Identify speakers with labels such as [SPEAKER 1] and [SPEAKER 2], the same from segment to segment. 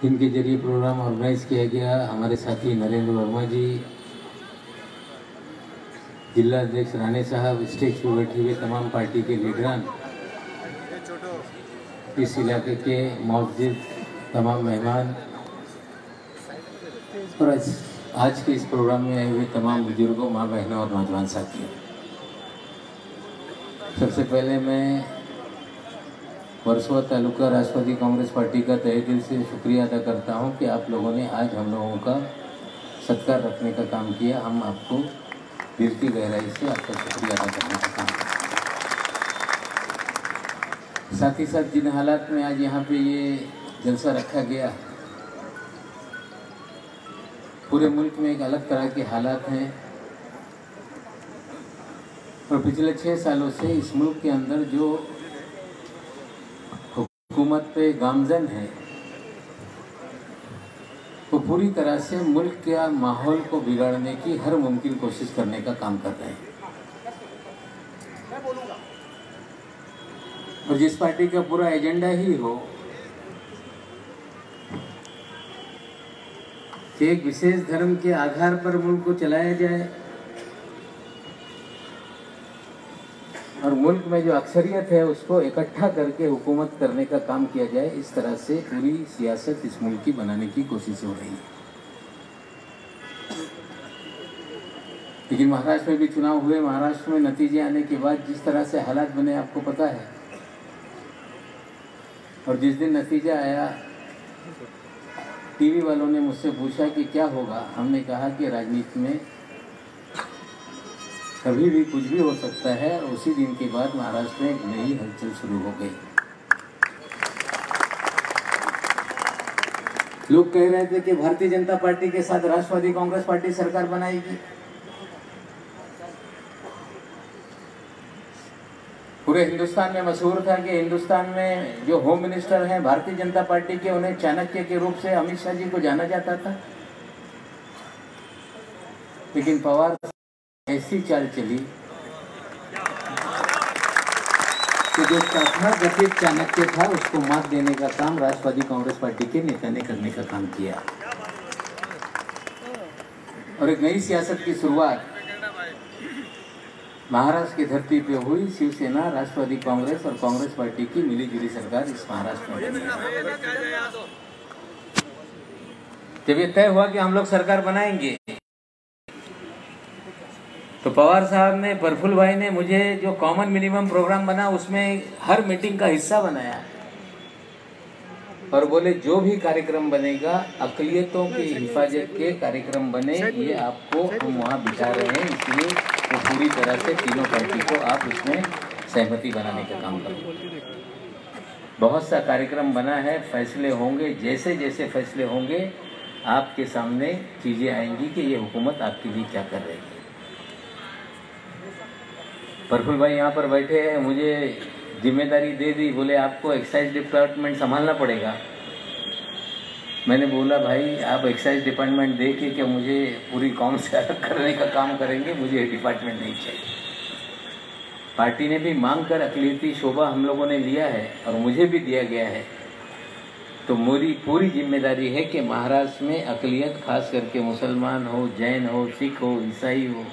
[SPEAKER 1] इनके जरिए programme organise किया गया। हमारे साथी नरेंद्र वर्मा जी, जिला अध्यक्ष राणे साहब, स्टेज पर बैठे हुए तमाम पार्टी के लीडरान, इस इलाके के मौजूद तमाम मेहमान और आज के इस प्रोग्राम में आए हुए तमाम बुजुर्गों, माँ बहनों और नौजवान साथियों, सबसे पहले मैं वर्सोवा तालुका राष्ट्रवादी कांग्रेस पार्टी का तहे दिल से शुक्रिया अदा करता हूं कि आप लोगों ने आज हम लोगों का सत्कार रखने का काम किया। हम आपको दिल की गहराई से आपका शुक्रिया अदा करने का काम किया। साथ ही साथ जिन हालात में आज यहाँ पे ये जलसा रखा गया, पूरे मुल्क में एक अलग तरह के हालात हैं और पिछले 6 सालों से इस मुल्क के अंदर जो हुकूमत पे गामजन है वो पूरी तरह से मुल्क के माहौल को बिगाड़ने की हर मुमकिन कोशिश करने का काम कर रहे हैं। और जिस पार्टी का पूरा एजेंडा ही हो कि एक विशेष धर्म के आधार पर मुल्क को चलाया जाए और मुल्क में जो अक्सरियत है उसको इकट्ठा करके हुकूमत करने का काम किया जाए, इस तरह से पूरी सियासत इस मुल्क की बनाने की कोशिश हो रही है। लेकिन महाराष्ट्र में भी चुनाव हुए, महाराष्ट्र में नतीजे आने के बाद जिस तरह से हालात बने आपको पता है। और जिस दिन नतीजा आया, टीवी वालों ने मुझसे पूछा कि क्या होगा। हमने कहा कि राजनीति में कभी भी कुछ भी हो सकता है। और उसी दिन के बाद महाराष्ट्र में एक नई हलचल शुरू हो गई। लोग कह रहे थे कि भारतीय जनता पार्टी के साथ राष्ट्रवादी कांग्रेस पार्टी सरकार बनाएगी। पूरे हिंदुस्तान में मशहूर था कि हिंदुस्तान में जो होम मिनिस्टर हैं भारतीय जनता पार्टी के, उन्हें चाणक्य के रूप से अमित शाह जी को जाना जाता था। लेकिन पवार ऐसी चाल चली कि जो तथाकथित चाणक्य था उसको मात देने का काम राष्ट्रवादी कांग्रेस पार्टी के नेता ने करने का काम किया और एक नई सियासत की शुरुआत महाराष्ट्र की धरती पे हुई। शिवसेना, राष्ट्रवादी कांग्रेस और कांग्रेस पार्टी की मिलीजुली सरकार इस महाराष्ट्र में बनी। जब ये तय हुआ कि हम लोग सरकार बनाएंगे तो पवार साहब ने, प्रफुल्ल भाई ने मुझे जो कॉमन मिनिमम प्रोग्राम बना उसमें हर मीटिंग का हिस्सा बनाया और बोले जो भी कार्यक्रम बनेगा अक़लियतों की हिफाजत के कार्यक्रम बने, ये आपको हम वहाँ बिठा रहे हैं, इसलिए वो पूरी तरह से तीनों पार्टी को आप उसमें सहमति बनाने का काम करो। बहुत सा कार्यक्रम बना है, फैसले होंगे, जैसे जैसे फैसले होंगे आपके सामने चीज़ें आएंगी कि ये हुकूमत आपके लिए क्या कर रही है। प्रफुल्ल भाई यहाँ पर बैठे हैं, मुझे जिम्मेदारी दे दी, बोले आपको एक्साइज डिपार्टमेंट संभालना पड़ेगा। मैंने बोला भाई आप एक्साइज डिपार्टमेंट दे के क्या मुझे पूरी कौम से अलग करने का काम करेंगे, मुझे डिपार्टमेंट नहीं चाहिए। पार्टी ने भी मांग कर अक़लियती शोभा हम लोगों ने लिया है और मुझे भी दिया गया है, तो मेरी पूरी जिम्मेदारी है कि महाराष्ट्र में अक़लियत, खास करके मुसलमान हो, जैन हो, सिख हो, ईसाई हो,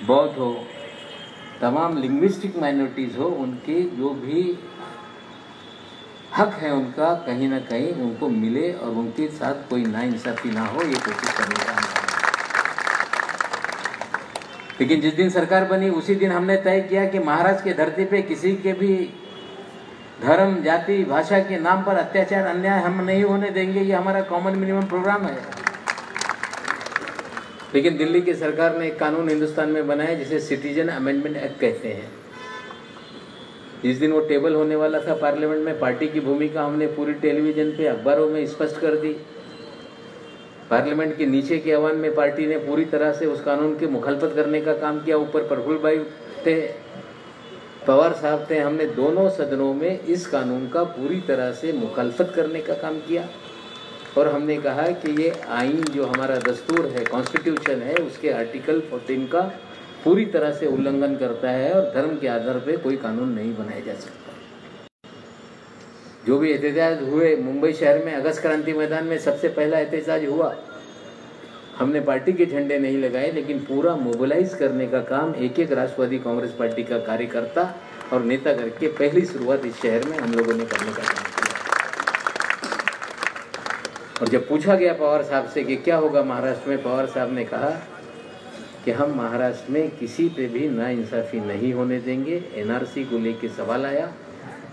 [SPEAKER 1] बौद्ध हो, तमाम लिंग्विस्टिक माइनॉरिटीज़ हो, उनके जो भी हक है उनका कहीं ना कहीं उनको मिले और उनके साथ कोई नाइंसाफ़ी ना हो, ये कोशिश करने का। लेकिन जिस दिन सरकार बनी उसी दिन हमने तय किया कि महाराष्ट्र की धरती पे किसी के भी धर्म, जाति, भाषा के नाम पर अत्याचार, अन्याय हम नहीं होने देंगे। ये हमारा कॉमन मिनिमम प्रोग्राम है। लेकिन दिल्ली की सरकार ने एक कानून हिंदुस्तान में बनाया जिसे सिटीजन अमेंडमेंट एक्ट कहते हैं। जिस दिन वो टेबल होने वाला था पार्लियामेंट में, पार्टी की भूमिका हमने पूरी टेलीविजन पे, अखबारों में स्पष्ट कर दी। पार्लियामेंट के नीचे के ऐवान में पार्टी ने पूरी तरह से उस कानून की मुखालफत करने का काम किया। ऊपर प्रफुल्ल भाई थे, पवार साहब थे, हमने दोनों सदनों में इस कानून का पूरी तरह से मुखालफत करने का काम किया और हमने कहा कि ये आइन जो हमारा दस्तूर है, कॉन्स्टिट्यूशन है, उसके आर्टिकल 14 का पूरी तरह से उल्लंघन करता है और धर्म के आधार पर कोई कानून नहीं बनाया जा सकता। जो भी एहतजाज हुए मुंबई शहर में, अगस्त क्रांति मैदान में सबसे पहला एहतजाज हुआ, हमने पार्टी के झंडे नहीं लगाए, लेकिन पूरा मोबिलाइज करने का काम एक एक राष्ट्रवादी कांग्रेस पार्टी का कार्यकर्ता और नेता करके पहली शुरुआत इस शहर में हम लोगों ने करने का काम किया। और जब पूछा गया पवार साहब से कि क्या होगा महाराष्ट्र में, पवार साहब ने कहा कि हम महाराष्ट्र में किसी पे भी नाइंसाफ़ी नहीं होने देंगे। एनआरसी को लेके सवाल आया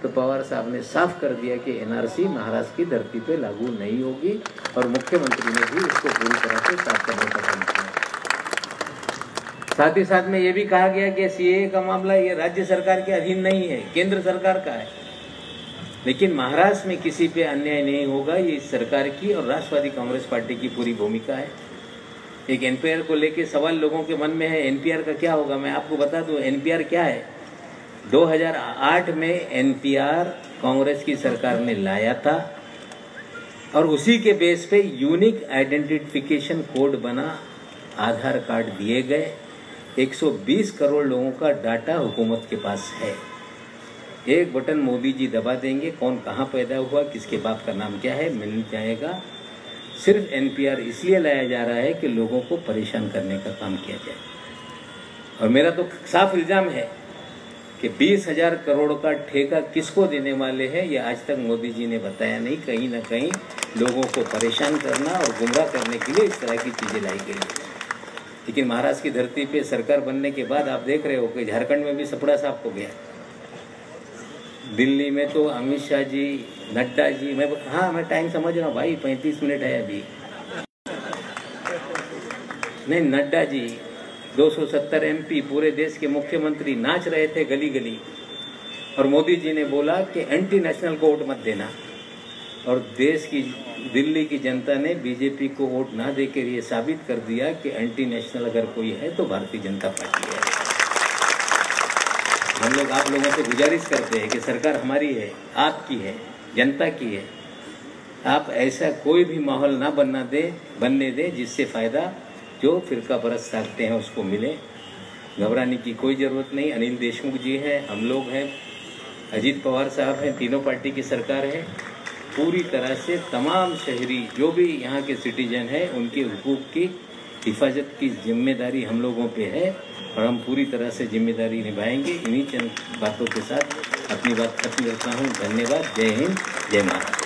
[SPEAKER 1] तो पवार साहब ने साफ कर दिया कि एनआरसी महाराष्ट्र की धरती पे लागू नहीं होगी, और मुख्यमंत्री ने भी इसको पूरी तरह से साफ करने का काम किया। साथ ही साथ में ये भी कहा गया कि सीएए का मामला ये राज्य सरकार के अधीन नहीं है, केंद्र सरकार का है, लेकिन महाराष्ट्र में किसी पे अन्याय नहीं होगा, ये इस सरकार की और राष्ट्रवादी कांग्रेस पार्टी की पूरी भूमिका है। एक एनपीआर को लेके सवाल लोगों के मन में है, एनपीआर का क्या होगा। मैं आपको बता दूं एनपीआर क्या है। 2008 में एनपीआर कांग्रेस की सरकार ने लाया था और उसी के बेस पे यूनिक आइडेंटिफिकेशन कोड बना, आधार कार्ड दिए गए। 120 करोड़ लोगों का डाटा हुकूमत के पास है। एक बटन मोदी जी दबा देंगे, कौन कहाँ पैदा हुआ, किसके बाप का नाम क्या है, मिल जाएगा। सिर्फ एनपीआर इसलिए लाया जा रहा है कि लोगों को परेशान करने का काम किया जाए। और मेरा तो साफ इल्जाम है कि 20,000 करोड़ का ठेका किसको देने वाले हैं, ये आज तक मोदी जी ने बताया नहीं। कहीं ना कहीं लोगों को परेशान करना और गुमराह करने के लिए इस तरह की चीज़ें लाई गई हैं। लेकिन महाराष्ट्र की धरती पे सरकार बनने के बाद आप देख रहे हो कि झारखंड में भी सपड़ा साफ हो गया। दिल्ली में तो अमित शाह जी, नड्डा जी, मैं टाइम समझ रहा हूँ भाई, 35 मिनट है अभी। नहीं, नड्डा जी 270 एमपी, पूरे देश के मुख्यमंत्री नाच रहे थे गली गली, और मोदी जी ने बोला कि एंटी नेशनल को वोट मत देना। और देश की, दिल्ली की जनता ने बीजेपी को वोट ना देकर ये साबित कर दिया कि एंटी नेशनल अगर कोई है तो भारतीय जनता पार्टी है। हम लोग आप लोगों से गुजारिश करते हैं कि सरकार हमारी है, आपकी है, जनता की है। आप ऐसा कोई भी माहौल ना बनने दे जिससे फ़ायदा जो फिरका परस्त ताकतें हैं उसको मिले। घबराने की कोई ज़रूरत नहीं। अनिल देशमुख जी हैं, हम लोग हैं, अजीत पवार साहब हैं, तीनों पार्टी की सरकार है। पूरी तरह से तमाम शहरी जो भी यहाँ के सिटीजन हैं उनके हुकूक की हिफाजत की जिम्मेदारी हम लोगों पे है, और हम पूरी तरह से जिम्मेदारी निभाएंगे। इन्हीं चंद बातों के साथ अपनी बात खत्म करता हूँ। धन्यवाद। जय हिंद, जय महाराष्ट्र।